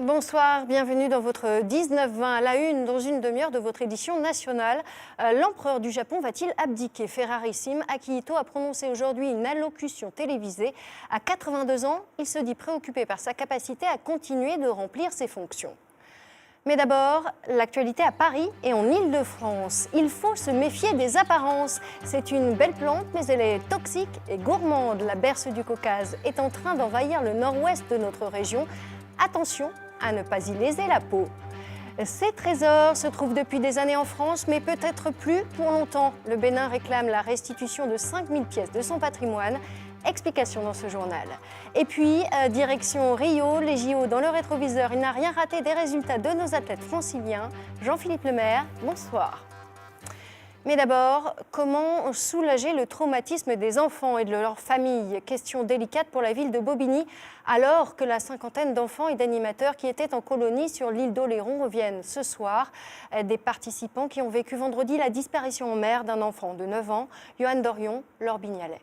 Bonsoir, bienvenue dans votre 19-20 à la une dans une demi-heure de votre édition nationale. L'empereur du Japon va-t-il abdiquer? Ferrarissime, Akihito a prononcé aujourd'hui une allocution télévisée. À 82 ans, il se dit préoccupé par sa capacité à continuer de remplir ses fonctions. Mais d'abord, l'actualité à Paris et en Île-de-France. Il faut se méfier des apparences. C'est une belle plante, mais elle est toxique et gourmande. La berce du Caucase est en train d'envahir le nord-ouest de notre région. Attention à ne pas y léser la peau. Ces trésors se trouvent depuis des années en France, mais peut-être plus pour longtemps. Le Bénin réclame la restitution de 5000 pièces de son patrimoine. Explication dans ce journal. Et puis, direction Rio, les JO dans le rétroviseur. Il n'a rien raté des résultats de nos athlètes franciliens. Jean-Philippe Lemaire, bonsoir. Mais d'abord, comment soulager le traumatisme des enfants et de leurs familles? Question délicate pour la ville de Bobigny, alors que la cinquantaine d'enfants et d'animateurs qui étaient en colonie sur l'île d'Oléron reviennent ce soir. Des participants qui ont vécu vendredi la disparition en mer d'un enfant de 9 ans, Johan Dorion, Laure Bignalais.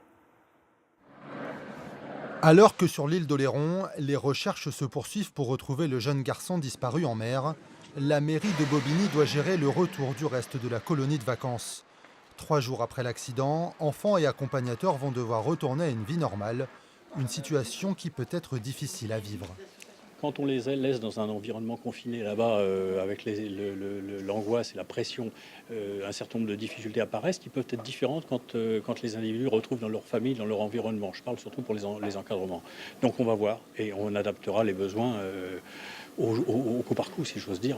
Alors que sur l'île d'Oléron, les recherches se poursuivent pour retrouver le jeune garçon disparu en mer, la mairie de Bobigny doit gérer le retour du reste de la colonie de vacances. 3 jours après l'accident, enfants et accompagnateurs vont devoir retourner à une vie normale, une situation qui peut être difficile à vivre. Quand on les laisse dans un environnement confiné là-bas, avec l'angoisse et la pression, un certain nombre de difficultés apparaissent qui peuvent être différentes quand les individus retrouvent dans leur famille, dans leur environnement. Je parle surtout pour les encadrements. Donc on va voir et on adaptera les besoins au coup par coup, si j'ose dire.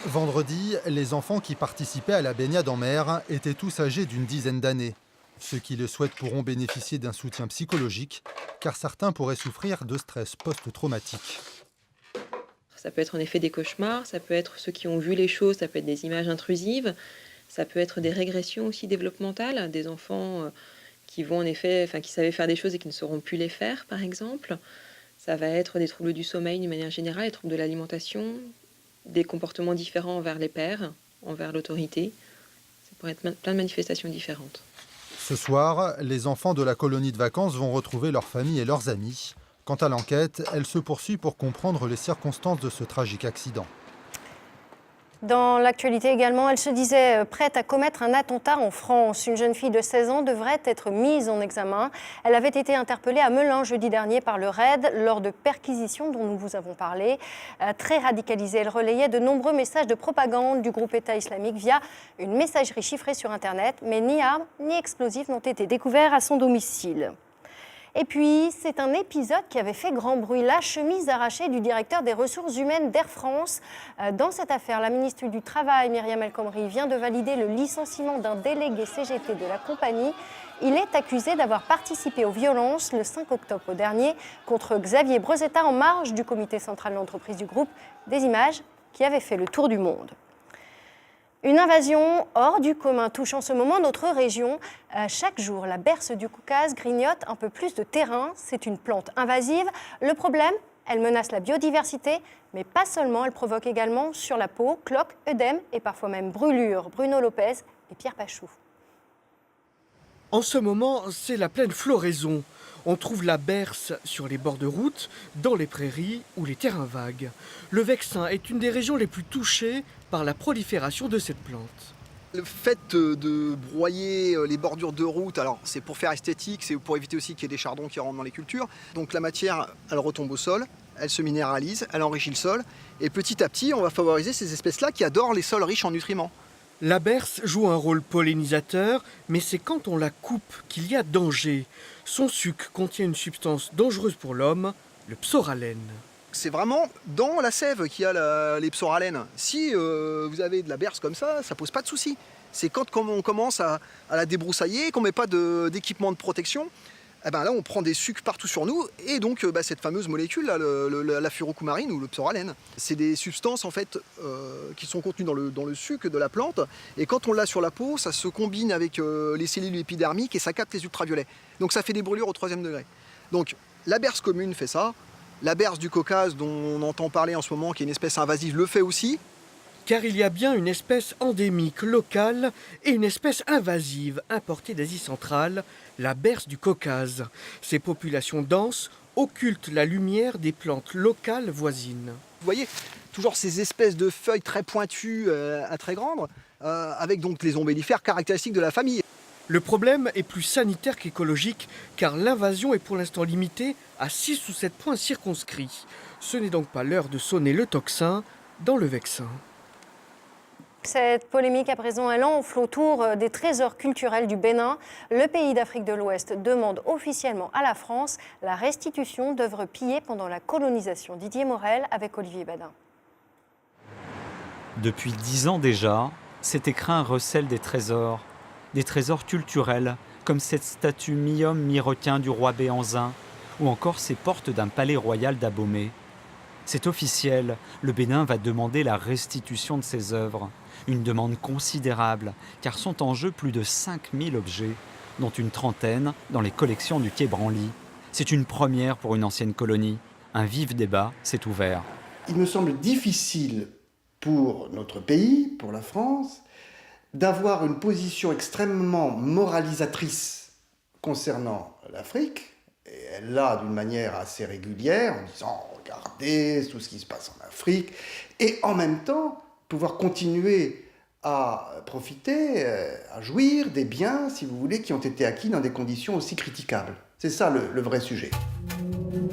Vendredi, les enfants qui participaient à la baignade en mer étaient tous âgés d'une dizaine d'années. Ceux qui le souhaitent pourront bénéficier d'un soutien psychologique, car certains pourraient souffrir de stress post-traumatique. Ça peut être en effet des cauchemars, ça peut être ceux qui ont vu les choses, ça peut être des images intrusives, ça peut être des régressions aussi développementales, des enfants qui vont en effet, qui savaient faire des choses et qui ne sauront plus les faire, par exemple. Ça va être des troubles du sommeil d'une manière générale, des troubles de l'alimentation, des comportements différents envers les pairs, envers l'autorité. Ça pourrait être plein de manifestations différentes. Ce soir, les enfants de la colonie de vacances vont retrouver leur famille et leurs amis. Quant à l'enquête, elle se poursuit pour comprendre les circonstances de ce tragique accident. Dans l'actualité également, elle se disait prête à commettre un attentat en France. Une jeune fille de 16 ans devrait être mise en examen. Elle avait été interpellée à Melun jeudi dernier par le RAID lors de perquisitions dont nous vous avons parlé. Très radicalisée, elle relayait de nombreux messages de propagande du groupe État islamique via une messagerie chiffrée sur Internet. Mais ni armes ni explosifs n'ont été découverts à son domicile. Et puis, c'est un épisode qui avait fait grand bruit, la chemise arrachée du directeur des ressources humaines d'Air France. Dans cette affaire, la ministre du Travail, Myriam El Khomri, vient de valider le licenciement d'un délégué CGT de la compagnie. Il est accusé d'avoir participé aux violences le 5 octobre dernier contre Xavier Brezetta en marge du comité central de l'entreprise du groupe. Des images qui avaient fait le tour du monde. Une invasion hors du commun touche en ce moment notre région. Chaque jour, la berce du Caucase grignote un peu plus de terrain. C'est une plante invasive. Le problème, elle menace la biodiversité, mais pas seulement. Elle provoque également sur la peau cloques, œdème et parfois même brûlures. Bruno Lopez et Pierre Pachou. En ce moment, c'est la pleine floraison. On trouve la berce sur les bords de route, dans les prairies ou les terrains vagues. Le Vexin est une des régions les plus touchées par la prolifération de cette plante. Le fait de broyer les bordures de route, alors c'est pour faire esthétique, c'est pour éviter aussi qu'il y ait des chardons qui rentrent dans les cultures. Donc la matière, elle retombe au sol, elle se minéralise, elle enrichit le sol. Et petit à petit, on va favoriser ces espèces-là qui adorent les sols riches en nutriments. La berce joue un rôle pollinisateur, mais c'est quand on la coupe qu'il y a danger. Son suc contient une substance dangereuse pour l'homme, le psoralène. C'est vraiment dans la sève qu'il y a les psoralènes. Si vous avez de la berce comme ça pose pas de souci. C'est quand on commence à la débroussailler, qu'on ne met pas d'équipement de protection, eh ben là on prend des sucs partout sur nous et donc cette fameuse molécule, là, la furocumarine ou le psoralène. C'est des substances en fait qui sont contenues dans le suc de la plante et quand on l'a sur la peau, ça se combine avec les cellules épidermiques et ça capte les ultraviolets. Donc ça fait des brûlures au 3e degré. Donc la berce commune fait ça, la berce du Caucase dont on entend parler en ce moment, qui est une espèce invasive, le fait aussi. Car il y a bien une espèce endémique locale et une espèce invasive importée d'Asie centrale, la berce du Caucase. Ces populations denses occulte la lumière des plantes locales voisines. Vous voyez, toujours ces espèces de feuilles très pointues à très grandes, avec donc les ombellifères caractéristiques de la famille. Le problème est plus sanitaire qu'écologique, car l'invasion est pour l'instant limitée à 6 ou 7 points circonscrits. Ce n'est donc pas l'heure de sonner le tocsin dans le Vexin. Cette polémique à présent, elle enfle autour des trésors culturels du Bénin. Le pays d'Afrique de l'Ouest demande officiellement à la France la restitution d'œuvres pillées pendant la colonisation. Didier Morel avec Olivier Badin. Depuis 10 ans déjà, cet écrin recèle des trésors culturels, comme cette statue mi-homme mi-requin du roi Béhanzin, ou encore ces portes d'un palais royal d'Abomey. C'est officiel, le Bénin va demander la restitution de ces œuvres. Une demande considérable, car sont en jeu plus de 5000 objets, dont une trentaine dans les collections du Quai Branly. C'est une première pour une ancienne colonie. Un vif débat s'est ouvert. Il me semble difficile pour notre pays, pour la France, d'avoir une position extrêmement moralisatrice concernant l'Afrique, et elle l'a d'une manière assez régulière, en disant « regardez tout ce qui se passe en Afrique », et en même temps pouvoir continuer à profiter, à jouir des biens, si vous voulez, qui ont été acquis dans des conditions aussi critiquables. C'est ça le vrai sujet.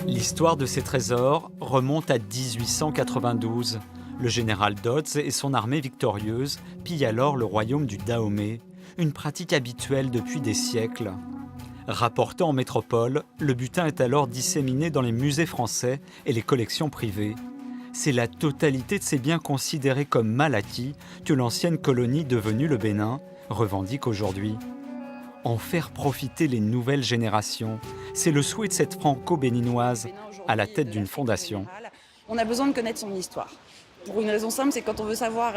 L'histoire de ces trésors remonte à 1892. Le général Dodds et son armée victorieuse pillent alors le royaume du Dahomey, une pratique habituelle depuis des siècles. Rapporté en métropole, le butin est alors disséminé dans les musées français et les collections privées. C'est la totalité de ces biens considérés comme mal acquis que l'ancienne colonie devenue le Bénin revendique aujourd'hui. En faire profiter les nouvelles générations, c'est le souhait de cette franco-béninoise à la tête d'une fondation. On a besoin de connaître son histoire. Pour une raison simple, c'est quand on veut savoir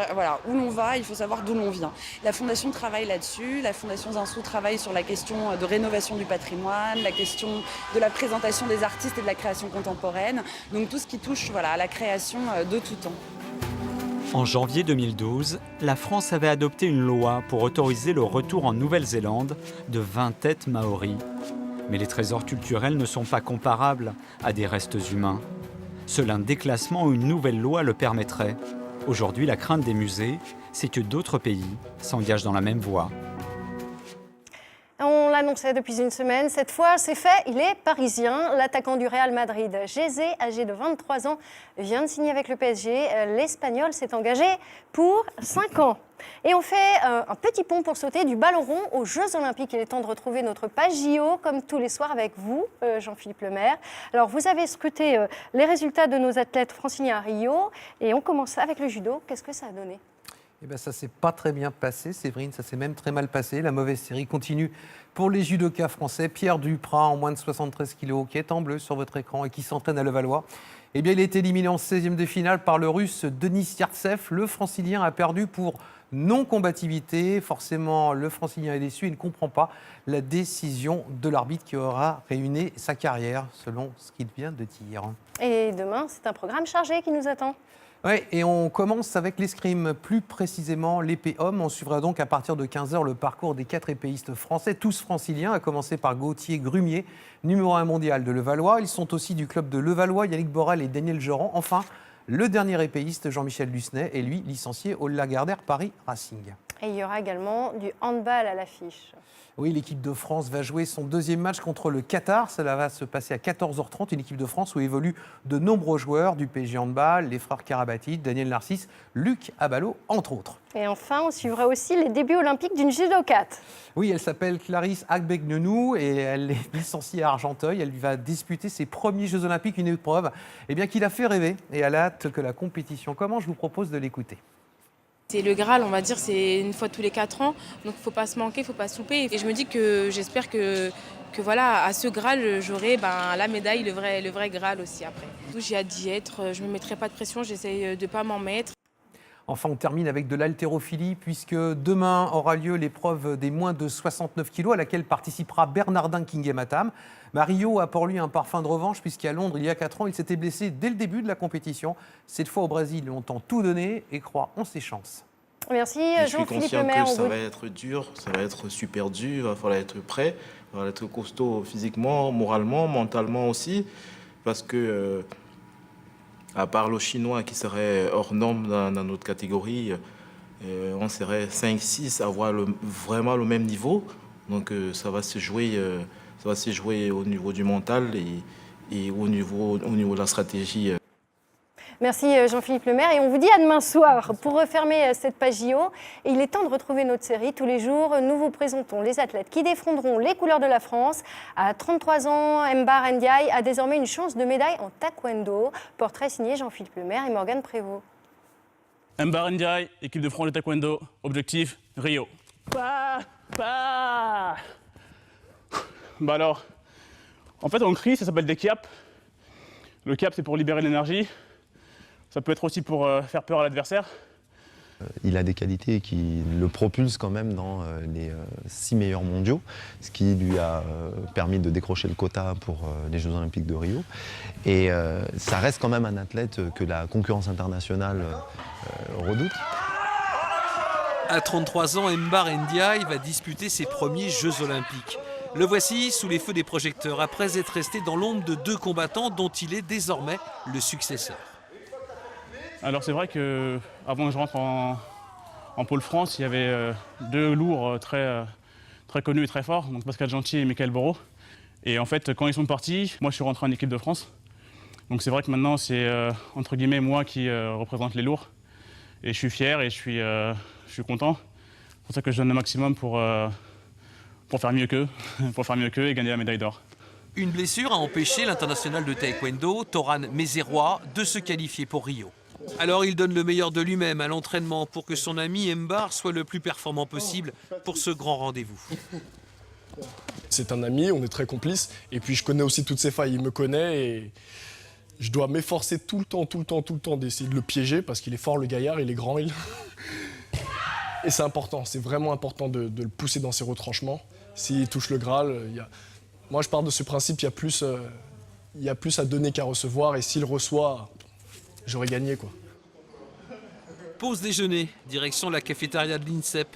où l'on va, il faut savoir d'où l'on vient. La Fondation travaille là-dessus, la Fondation Zinsou travaille sur la question de rénovation du patrimoine, la question de la présentation des artistes et de la création contemporaine, donc tout ce qui touche à la création de tout temps. En janvier 2012, la France avait adopté une loi pour autoriser le retour en Nouvelle-Zélande de 20 têtes maoris. Mais les trésors culturels ne sont pas comparables à des restes humains. Seul un déclassement ou une nouvelle loi le permettrait. Aujourd'hui, la crainte des musées, c'est que d'autres pays s'engagent dans la même voie. On l'annonçait depuis une semaine, cette fois c'est fait, il est parisien. L'attaquant du Real Madrid, José, âgé de 23 ans, vient de signer avec le PSG. L'Espagnol s'est engagé pour 5 ans. Et on fait un petit pont pour sauter du ballon rond aux Jeux Olympiques. Il est temps de retrouver notre page JO, comme tous les soirs avec vous, Jean-Philippe Lemaire. Alors, vous avez scruté les résultats de nos athlètes franciliens à Rio. Et on commence avec le judo. Qu'est-ce que ça a donné ? Eh bien, ça ne s'est pas très bien passé, Séverine, ça s'est même très mal passé. La mauvaise série continue pour les judokas français. Pierre Duprat, en moins de 73 kilos, qui est en bleu sur votre écran et qui s'entraîne à Levallois. Eh bien, il a été éliminé en 16e de finale par le Russe Denis Yartsev. Le Francilien a perdu pour non-combativité. Forcément, le Francilien est déçu et ne comprend pas la décision de l'arbitre qui aura ruiné sa carrière, selon ce qu'il vient de dire. Et demain, c'est un programme chargé qui nous attend. Oui, et on commence avec l'escrime, plus précisément l'épée homme. On suivra donc à partir de 15h le parcours des 4 épéistes français, tous franciliens, à commencer par Gauthier Grumier, numéro 1 mondial de Levallois. Ils sont aussi du club de Levallois, Yannick Borel et Daniel Joran. Enfin, le dernier épéiste, Jean-Michel Lucenay, est lui licencié au Lagardère Paris Racing. Et il y aura également du handball à l'affiche. Oui, l'équipe de France va jouer son deuxième match contre le Qatar. Cela va se passer à 14h30. Une équipe de France où évoluent de nombreux joueurs du PSG Handball, les frères Karabatic, Daniel Narcisse, Luc Abalo, entre autres. Et enfin, on suivra aussi les débuts olympiques d'une judokate. Oui, elle s'appelle Clarisse Agbegnenou et elle est licenciée à Argenteuil. Elle va disputer ses premiers Jeux Olympiques, une épreuve qui l'a fait rêver. Et elle a hâte que la compétition commence. Je vous propose de l'écouter. C'est le Graal, on va dire, c'est une fois tous les 4 ans, donc il ne faut pas se manquer, il ne faut pas souper. Et je me dis que j'espère que voilà, à ce Graal, j'aurai la médaille, le vrai Graal aussi après. J'ai hâte d'y être, je ne me mettrai pas de pression, j'essaye de ne pas m'en mettre. Enfin, on termine avec de l'haltérophilie, puisque demain aura lieu l'épreuve des moins de 69 kilos, à laquelle participera Bernardin Kingematam. Rio a pour lui un parfum de revanche, puisqu'à Londres, il y a 4 ans, il s'était blessé dès le début de la compétition. Cette fois au Brésil, on entend tout donner et croit en ses chances. Merci Je suis Jean-Philippe conscient Lemaire. que On ça vous- va être dur, ça va être super dur, il va falloir être prêt, il va falloir être costaud physiquement, moralement, mentalement aussi, parce que, à part le chinois qui serait hors norme dans notre catégorie, on serait 5-6 à avoir vraiment le même niveau. Donc ça va se jouer au niveau du mental et au niveau de la stratégie. Merci Jean-Philippe Lemaire. Et on vous dit à demain soir pour refermer cette page JO. Et il est temps de retrouver notre série. Tous les jours, nous vous présentons les athlètes qui défendront les couleurs de la France. À 33 ans, Mbar Ndiaye a désormais une chance de médaille en taekwondo. Portrait signé Jean-Philippe Lemaire et Morgane Prévost. Mbar Ndiaye, équipe de France de taekwondo, objectif Rio. Bah alors, en fait on crie, ça s'appelle des kiaps. Le kiap c'est pour libérer l'énergie. Ça peut être aussi pour faire peur à l'adversaire. Il a des qualités qui le propulsent quand même dans les 6 meilleurs mondiaux, ce qui lui a permis de décrocher le quota pour les Jeux Olympiques de Rio. Et ça reste quand même un athlète que la concurrence internationale redoute. À 33 ans, Mbar Ndiaye va disputer ses premiers Jeux Olympiques. Le voici sous les feux des projecteurs, après être resté dans l'ombre de 2 combattants dont il est désormais le successeur. Alors c'est vrai qu'avant que je rentre en pôle France, il y avait 2 lourds très connus et très forts, donc Pascal Gentil et Michael Boreau. Et en fait, quand ils sont partis, moi je suis rentré en équipe de France. Donc c'est vrai que maintenant c'est entre guillemets moi qui représente les lourds. Et je suis fier et je suis content. C'est pour ça que je donne le maximum pour faire mieux qu'eux, et gagner la médaille d'or. Une blessure a empêché l'international de taekwondo, Toran Mézérois, de se qualifier pour Rio. Alors il donne le meilleur de lui-même à l'entraînement pour que son ami Mbar soit le plus performant possible pour ce grand rendez-vous. C'est un ami, on est très complices, et puis je connais aussi toutes ses failles, il me connaît et je dois m'efforcer tout le temps d'essayer de le piéger parce qu'il est fort le gaillard, il est grand. Et c'est important, c'est vraiment important de le pousser dans ses retranchements. S'il touche le Graal, moi je pars de ce principe, il y a plus à donner qu'à recevoir, et s'il reçoit, j'aurais gagné quoi. Pause déjeuner, direction la cafétéria de l'INSEP.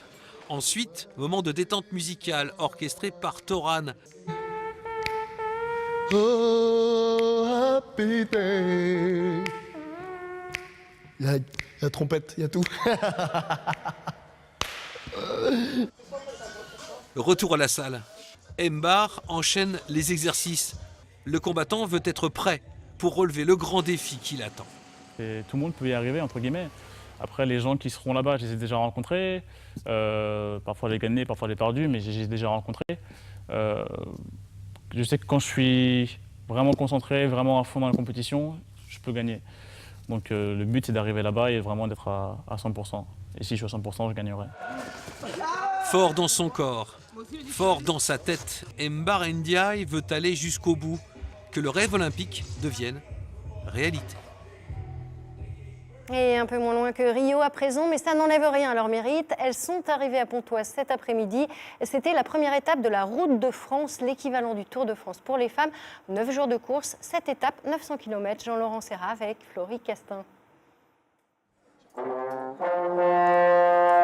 Ensuite, moment de détente musicale orchestré par Toran. Oh, happy day. Il y a la trompette, il y a tout. Retour à la salle. Mbar enchaîne les exercices. Le combattant veut être prêt pour relever le grand défi qui l'attend. Et tout le monde peut y arriver, entre guillemets. Après, les gens qui seront là-bas, je les ai déjà rencontrés. Parfois, j'ai gagné, parfois, j'ai perdu, mais j'ai déjà rencontrés. Je sais que quand je suis vraiment concentré, vraiment à fond dans la compétition, je peux gagner. Donc, le but, c'est d'arriver là-bas et vraiment d'être à 100%. Et si je suis à 100%, je gagnerai. Fort dans son corps, fort dans sa tête, Mbar Ndiaye veut aller jusqu'au bout, que le rêve olympique devienne réalité. Et un peu moins loin que Rio à présent, mais ça n'enlève rien à leur mérite. Elles sont arrivées à Pontoise cet après-midi. C'était la première étape de la Route de France, l'équivalent du Tour de France pour les femmes. 9 jours de course, 7 étapes, 900 km. Jean-Laurent Serra avec Florie Castin.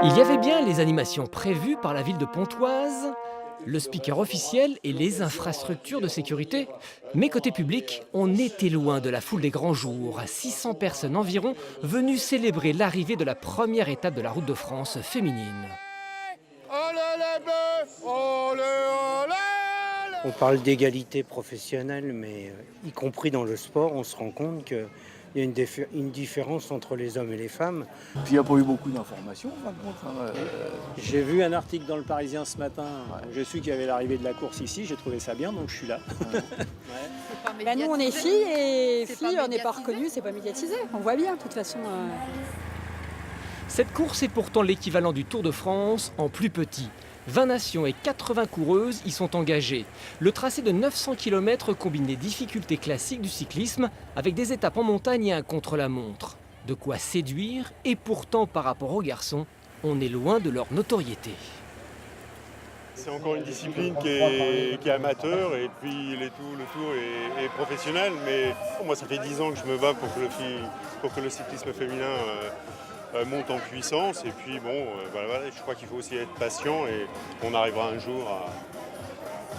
Il y avait bien les animations prévues par la ville de Pontoise, le speaker officiel et les infrastructures de sécurité. Mais côté public, on était loin de la foule des grands jours. 600 personnes environ venues célébrer l'arrivée de la première étape de la Route de France féminine. On parle d'égalité professionnelle, mais y compris dans le sport, on se rend compte qu'il y a une différence entre les hommes et les femmes. Puis il n'y a pas eu beaucoup d'informations. J'ai vu un article dans Le Parisien ce matin. Je suis qu'il y avait l'arrivée de la course ici. J'ai trouvé ça bien, donc je suis là. Ben nous, on est filles et filles, on n'est pas reconnues, c'est pas médiatisé. On voit bien, de toute façon. Cette course est pourtant l'équivalent du Tour de France en plus petit. 20 nations et 80 coureuses y sont engagées. Le tracé de 900 km combine les difficultés classiques du cyclisme avec des étapes en montagne et un contre-la-montre. De quoi séduire, et pourtant par rapport aux garçons, on est loin de leur notoriété. C'est encore une discipline qui est amateur, et puis le tour est professionnel, mais moi ça fait 10 ans que je me bats pour que le cyclisme féminin monte en puissance. Et puis bon, voilà, je crois qu'il faut aussi être patient et on arrivera un jour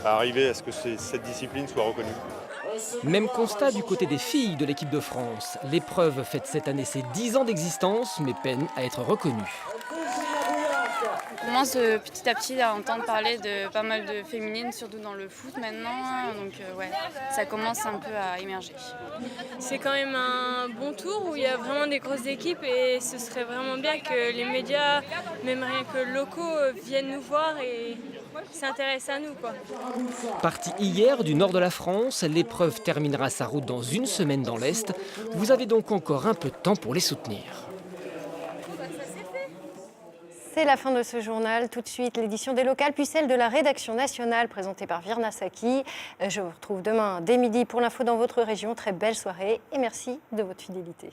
à arriver à ce que cette discipline soit reconnue. Même constat du côté des filles de l'équipe de France. L'épreuve fête cette année ses 10 ans d'existence, mais peine à être reconnue. On commence petit à petit à entendre parler de pas mal de féminines, surtout dans le foot maintenant. Donc ouais, ça commence un peu à émerger. C'est quand même un bon tour où il y a vraiment des grosses équipes et ce serait vraiment bien que les médias, même rien que locaux, viennent nous voir et s'intéressent à nous, quoi. Parti hier du nord de la France, l'épreuve terminera sa route dans une semaine dans l'Est. Vous avez donc encore un peu de temps pour les soutenir. C'est la fin de ce journal. Tout de suite, l'édition des locales, puis celle de la rédaction nationale présentée par Virna Saki. Je vous retrouve demain dès midi pour l'info dans votre région. Très belle soirée et merci de votre fidélité.